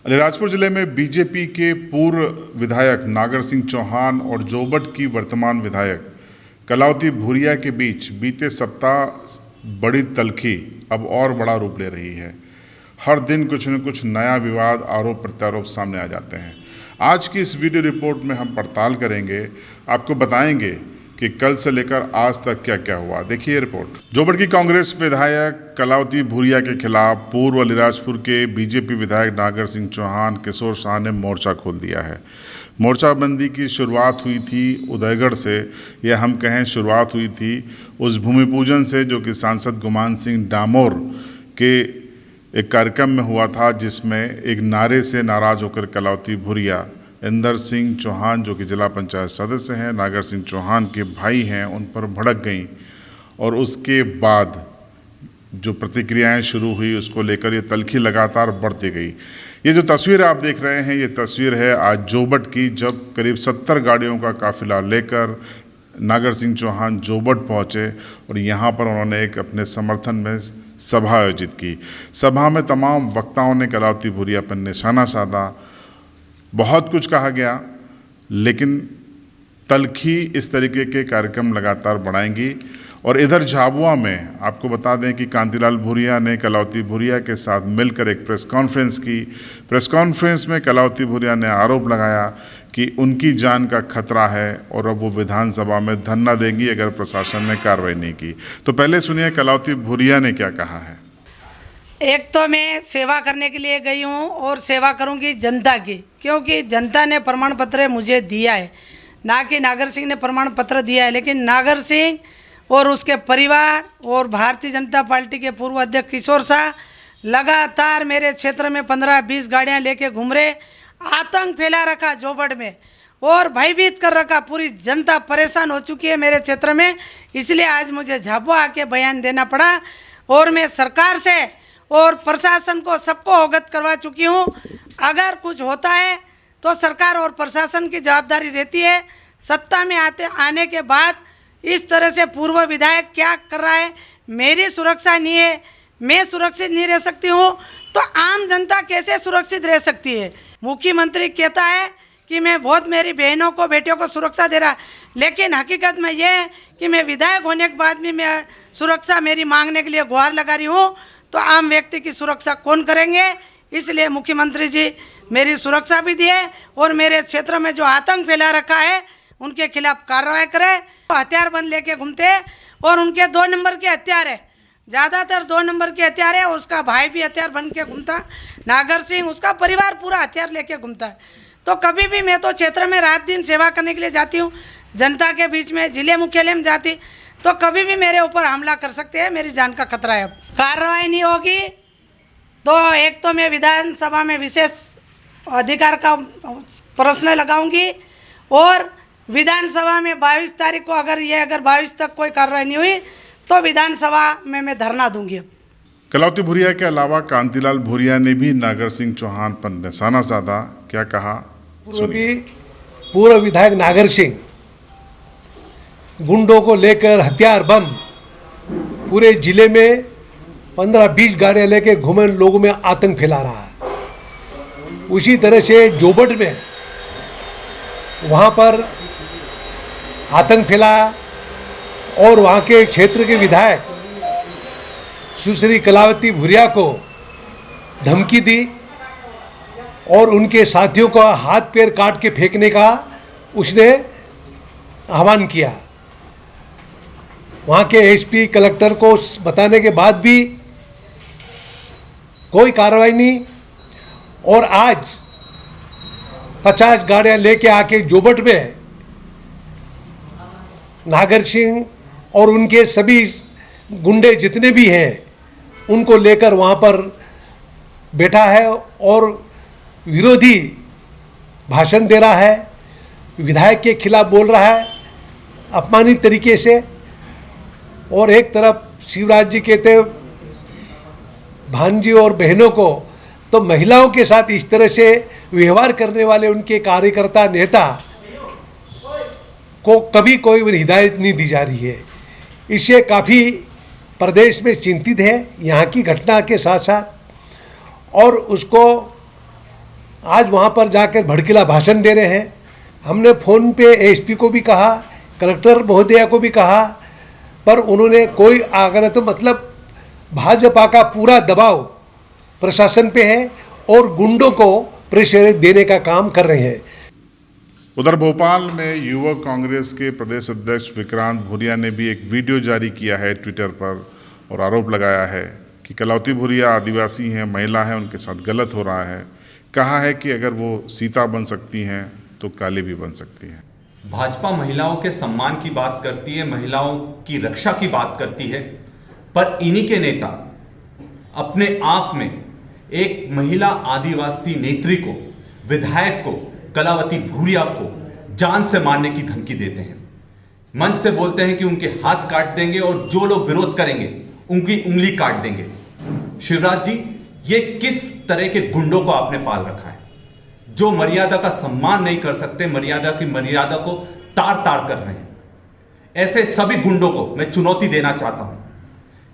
अलीराजपुर जिले में बीजेपी के पूर्व विधायक नागर सिंह चौहान और जोबट की वर्तमान विधायक कलावती भूरिया के बीच बीते सप्ताह बड़ी तल्खी अब और बड़ा रूप ले रही है। हर दिन कुछ न कुछ नया विवाद, आरोप प्रत्यारोप सामने आ जाते हैं। आज की इस वीडियो रिपोर्ट में हम पड़ताल करेंगे, आपको बताएंगे कि कल से लेकर आज तक क्या क्या हुआ। देखिए रिपोर्ट। जोबट की कांग्रेस विधायक कलावती भूरिया के खिलाफ पूर्व अलीराजपुर के बीजेपी विधायक नागर सिंह चौहान, किशोर शाह ने मोर्चा खोल दिया है। मोर्चाबंदी की शुरुआत हुई थी उदयगढ़ से, या हम कहें शुरुआत हुई थी उस भूमि पूजन से जो कि सांसद गुमान सिंह डामोर के एक कार्यक्रम में हुआ था, जिसमें एक नारे से नाराज होकर कलावती भूरिया इंदर सिंह चौहान जो कि जिला पंचायत सदस्य हैं, नागर सिंह चौहान के भाई हैं, उन पर भड़क गईं। और उसके बाद जो प्रतिक्रियाएं शुरू हुई, उसको लेकर ये तल्खी लगातार बढ़ती गई। ये जो तस्वीर आप देख रहे हैं, ये तस्वीर है आज जोबट की, जब करीब 70 गाड़ियों का काफिला लेकर नागर सिंह चौहान जोबट पहुंचे और यहाँ पर उन्होंने एक अपने समर्थन में सभा आयोजित की। सभा में तमाम वक्ताओं ने कलावती भूरिया पर निशाना साधा, बहुत कुछ कहा गया, लेकिन तल्खी इस तरीके के कार्यक्रम लगातार बढ़ाएंगी। और इधर झाबुआ में आपको बता दें कि कांतिलाल भूरिया ने कलावती भूरिया के साथ मिलकर एक प्रेस कॉन्फ्रेंस की। प्रेस कॉन्फ्रेंस में कलावती भूरिया ने आरोप लगाया कि उनकी जान का खतरा है और अब वो विधानसभा में धरना देंगी अगर प्रशासन ने कार्रवाई नहीं की। तो पहले सुनिए कलावती भूरिया ने क्या कहा है। एक तो मैं सेवा करने के लिए गई हूँ और सेवा करूँगी जनता की, क्योंकि जनता ने प्रमाण पत्र मुझे दिया है, ना कि नागर सिंह ने प्रमाण पत्र दिया है। लेकिन नागर सिंह और उसके परिवार और भारतीय जनता पार्टी के पूर्व अध्यक्ष किशोर शाह लगातार मेरे क्षेत्र में 15-20 गाड़ियाँ लेके घूम रहे, आतंक फैला रखा जोबट में और भयभीत कर रखा। पूरी जनता परेशान हो चुकी है मेरे क्षेत्र में, इसलिए आज मुझे झाबुआ आके बयान देना पड़ा। और मैं सरकार से और प्रशासन को सबको अवगत करवा चुकी हूँ। अगर कुछ होता है तो सरकार और प्रशासन की जवाबदारी रहती है। सत्ता में आने के बाद इस तरह से पूर्व विधायक क्या कर रहा है, मेरी सुरक्षा नहीं है, मैं सुरक्षित नहीं रह सकती हूँ, तो आम जनता कैसे सुरक्षित रह सकती है। मुख्यमंत्री कहता है कि मैं बहुत मेरी बहनों को, बेटियों को सुरक्षा दे रहा, लेकिन हकीकत में यह है कि मैं विधायक होने के बाद भी मैं सुरक्षा मेरी मांगने के लिए गुहार लगा रही हूँ, तो आम व्यक्ति की सुरक्षा कौन करेंगे। इसलिए मुख्यमंत्री जी मेरी सुरक्षा भी दिए और मेरे क्षेत्र में जो आतंक फैला रखा है उनके खिलाफ कार्रवाई करें। तो हथियार बंद लेके घूमते और उनके 2 नंबर के हथियार है, ज़्यादातर 2 नंबर के हथियार है। उसका भाई भी हथियार बन के घूमता, नागर सिंह, उसका परिवार पूरा हथियार लेके घूमता है। तो कभी भी मैं तो क्षेत्र में रात दिन सेवा करने के लिए जाती हूँ, जनता के बीच में, जिले मुख्यालय में जाती, तो कभी भी मेरे ऊपर हमला कर सकते हैं, मेरी जान का खतरा है। अब कार्रवाई नहीं होगी तो एक तो मैं विधानसभा में विशेष अधिकार का प्रश्न लगाऊंगी और विधानसभा में 22 तारीख को अगर 22 तक कोई कार्रवाई नहीं हुई तो विधानसभा में मैं धरना दूंगी। कलावती भूरिया के अलावा कांतिलाल भूरिया ने भी नागर सिंह चौहान पर निशाना साधा। क्या कहा? पूर्व विधायक नागर सिंह गुंडों को लेकर हथियार बम पूरे जिले में 15-20 गाड़ियां लेकर घूमे, लोगों में आतंक फैला रहा है। उसी तरह से जोबट में वहाँ पर आतंक फैलाया और वहाँ के क्षेत्र के विधायक सुश्री कलावती भूरिया को धमकी दी और उनके साथियों का हाथ पैर काट के फेंकने का उसने आह्वान किया। वहाँ के एसपी, कलेक्टर को बताने के बाद भी कोई कार्रवाई नहीं। और आज 50 गाड़ियाँ लेके आके जोबट में नागर सिंह और उनके सभी गुंडे जितने भी हैं उनको लेकर वहाँ पर बैठा है और विरोधी भाषण दे रहा है, विधायक के खिलाफ बोल रहा है अपमानित तरीके से। और एक तरफ शिवराज जी कहते भांजी और बहनों को, तो महिलाओं के साथ इस तरह से व्यवहार करने वाले उनके कार्यकर्ता, नेता को कभी कोई हिदायत नहीं दी जा रही है। इससे काफ़ी प्रदेश में चिंतित है यहाँ की घटना के साथ साथ, और उसको आज वहाँ पर जाकर भड़कीला भाषण दे रहे हैं। हमने फ़ोन पे एसपी को भी कहा, कलेक्टर महोदया को भी कहा, पर उन्होंने कोई आग्रह, तो मतलब भाजपा का पूरा दबाव प्रशासन पे है और गुंडों को प्रेशर देने का काम कर रहे हैं। उधर भोपाल में युवक कांग्रेस के प्रदेश अध्यक्ष विक्रांत भूरिया ने भी एक वीडियो जारी किया है ट्विटर पर और आरोप लगाया है कि कलावती भूरिया आदिवासी हैं, महिला हैं, उनके साथ गलत हो रहा है। कहा है कि अगर वो सीता बन सकती हैं तो काली भी बन सकती हैं। भाजपा महिलाओं के सम्मान की बात करती है, महिलाओं की रक्षा की बात करती है, पर इन्हीं के नेता अपने आप में एक महिला आदिवासी नेत्री को, विधायक को, कलावती भूरिया को जान से मारने की धमकी देते हैं। मन से बोलते हैं कि उनके हाथ काट देंगे और जो लोग विरोध करेंगे उनकी उंगली काट देंगे। शिवराज जी, ये किस तरह के गुंडों को आपने पाल रखा है, जो मर्यादा का सम्मान नहीं कर सकते, मर्यादा को तार तार कर रहे हैं। ऐसे सभी गुंडों को मैं चुनौती देना चाहता हूं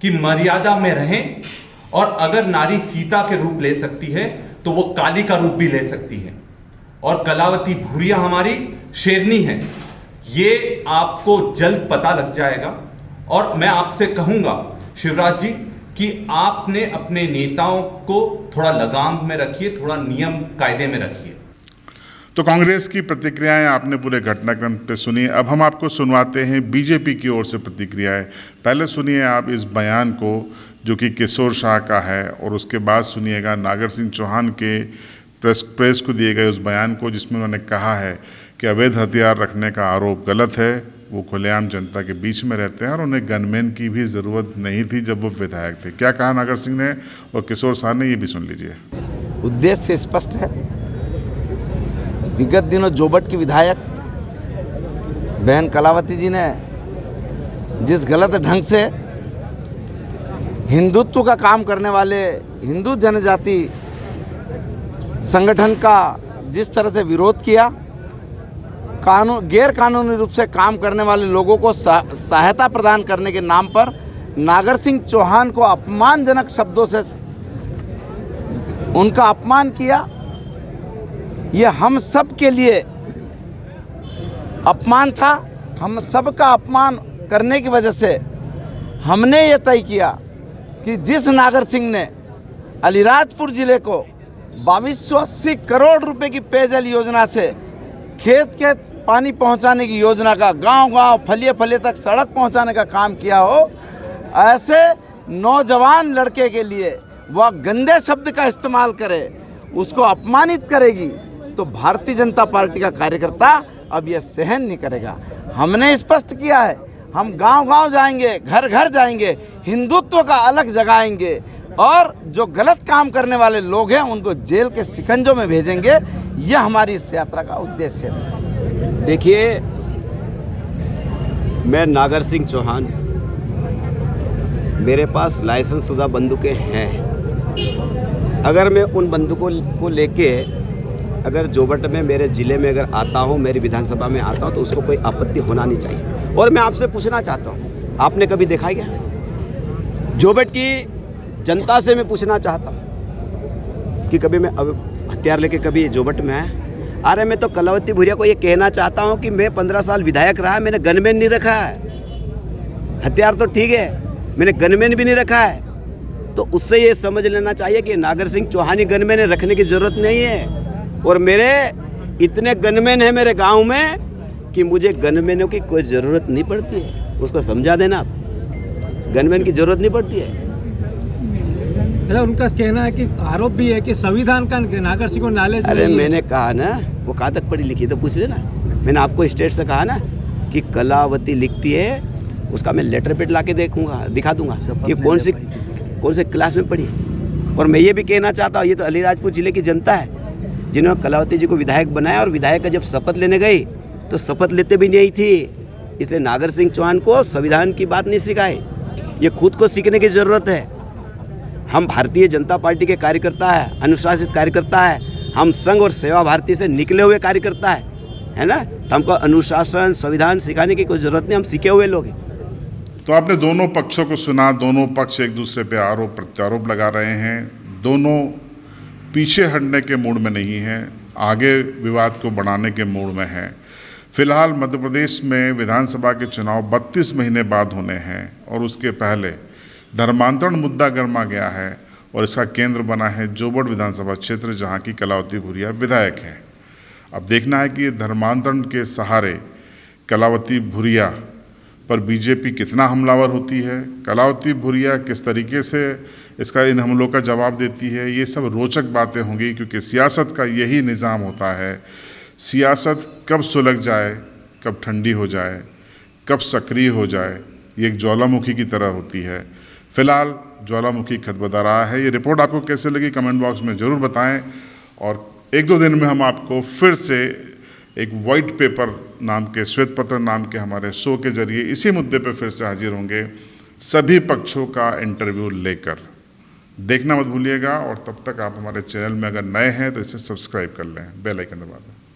कि मर्यादा में रहें, और अगर नारी सीता के रूप ले सकती है तो वो काली का रूप भी ले सकती है। और कलावती भूरिया हमारी शेरनी है, ये आपको जल्द पता लग जाएगा। और मैं आपसे कहूंगा शिवराज जी कि आपने अपने नेताओं को थोड़ा लगाम में रखिए, थोड़ा नियम कायदे में रखिए। तो कांग्रेस की प्रतिक्रियाएं आपने पूरे घटनाक्रम पे सुनी। अब हम आपको सुनवाते हैं बीजेपी की ओर से प्रतिक्रियाएं। पहले सुनिए आप इस बयान को जो कि किशोर शाह का है, और उसके बाद सुनिएगा नागर सिंह चौहान के प्रेस को दिए गए उस बयान को, जिसमें उन्होंने कहा है कि अवैध हथियार रखने का आरोप गलत है, वो खुलेआम जनता के बीच में रहते हैं और उन्हें गनमैन की भी ज़रूरत नहीं थी जब वो विधायक थे। क्या कहा नागर सिंह ने और किशोर शाह ने, ये भी सुन लीजिए। उद्देश्य स्पष्ट है। विगत दिनों जोबट की विधायक बहन कलावती जी ने जिस गलत ढंग से हिंदुत्व का काम करने वाले हिंदू जनजाति संगठन का जिस तरह से विरोध किया, गैर कानूनी रूप से काम करने वाले लोगों को सहायता प्रदान करने के नाम पर नागर सिंह चौहान को अपमानजनक शब्दों से उनका अपमान किया, ये हम सब के लिए अपमान था। हम सब का अपमान करने की वजह से हमने ये तय किया कि जिस नागर सिंह ने अलीराजपुर ज़िले को 2280 करोड़ रुपए की पेयजल योजना से खेत खेत पानी पहुंचाने की योजना का, गांव-गांव फलिए फलिए तक सड़क पहुंचाने का काम किया हो, ऐसे नौजवान लड़के के लिए वह गंदे शब्द का इस्तेमाल करे, उसको अपमानित करेगी, तो भारतीय जनता पार्टी का कार्यकर्ता अब यह सहन नहीं करेगा। हमने स्पष्ट किया है, हम गांव-गांव जाएंगे, घर घर जाएंगे, हिंदुत्व का अलग जगाएंगे और जो गलत काम करने वाले लोग हैं उनको जेल के शिकंजों में भेजेंगे। यह हमारी इस यात्रा का उद्देश्य है। देखिए, मैं नागर सिंह चौहान, मेरे पास लाइसेंस शुदा बंदूकें हैं। अगर मैं उन बंदूकों को लेके अगर जोबट में मेरे ज़िले में अगर आता हूँ, मेरी विधानसभा में आता हूँ, तो उसको कोई आपत्ति होना नहीं चाहिए। और मैं आपसे पूछना चाहता हूँ, आपने कभी देखा है क्या? जोबट की जनता से मैं पूछना चाहता हूँ कि कभी मैं अब हथियार लेके कभी जोबट में आया? अरे मैं तो कलावती भूरिया को ये कहना चाहता हूँ कि मैं 15 साल विधायक रहा, मैंने गनमैन नहीं रखा है। हथियार तो ठीक है, मैंने गनमैन भी नहीं रखा है। तो उससे ये समझ लेना चाहिए कि नागर सिंह चौहान गनमैन रखने की ज़रूरत नहीं है। और मेरे इतने गनमैन हैं मेरे गांव में कि मुझे गनमैनों की कोई ज़रूरत नहीं पड़ती है। उसको समझा देना आप, गनमैन की ज़रूरत नहीं पड़ती है। उनका कहना है कि आरोप भी है कि संविधान का नागर सिंह को नॉलेज नहीं है। अरे मैंने कहा ना, वो कहाँ तक पढ़ी लिखी है तो पूछ लेना। मैंने आपको स्टेट से कहा ना कि कलावती लिखती है, उसका मैं लेटर पेड ला के दिखा दूंगा कि कौन से क्लास में पढ़ी। और मैं ये भी कहना चाहता हूँ, ये तो अलीराजपुर ज़िले की जनता है जिन्होंने कलावती जी को विधायक बनाया, और विधायक का जब शपथ लेने गई तो शपथ लेते भी नहीं थी। इसलिए नागर सिंह चौहान को संविधान की बात नहीं सिखाए, ये खुद को सीखने की ज़रूरत है। हम भारतीय जनता पार्टी के कार्यकर्ता है, अनुशासित कार्यकर्ता है, हम संघ और सेवा भारती से निकले हुए कार्यकर्ता है ना। तो हमको अनुशासन संविधान सिखाने की कोई ज़रूरत नहीं, हम सीखे हुए लोग हैं। तो आपने दोनों पक्षों को सुना। दोनों पक्ष एक दूसरे पे आरोप प्रत्यारोप लगा रहे हैं। दोनों पीछे हटने के मूड में नहीं हैं, आगे विवाद को बढ़ाने के मूड में हैं। फिलहाल मध्य प्रदेश में विधानसभा के चुनाव 32 महीने बाद होने हैं और उसके पहले धर्मांतरण मुद्दा गर्मा गया है और इसका केंद्र बना है जोबट विधानसभा क्षेत्र, जहां की कलावती भूरिया विधायक हैं। अब देखना है कि धर्मांतरण के सहारे कलावती भूरिया पर बीजेपी कितना हमलावर होती है, कलावती भूरिया किस तरीके से इन हमलों का जवाब देती है। ये सब रोचक बातें होंगी, क्योंकि सियासत का यही निज़ाम होता है। सियासत कब सुलग जाए, कब ठंडी हो जाए, कब सक्रिय हो जाए, ये एक ज्वालामुखी की तरह होती है। फिलहाल ज्वालामुखी खदबदा रहा है। ये रिपोर्ट आपको कैसे लगी कमेंट बॉक्स में ज़रूर बताएं, और 1-2 दिन में हम आपको फिर से एक वाइट पेपर नाम के, श्वेत पत्र नाम के हमारे शो के जरिए इसी मुद्दे पर फिर से हाजिर होंगे, सभी पक्षों का इंटरव्यू लेकर। देखना मत भूलिएगा, और तब तक आप हमारे चैनल में अगर नए हैं तो इसे सब्सक्राइब कर लें, बेल आइकन दबा दें।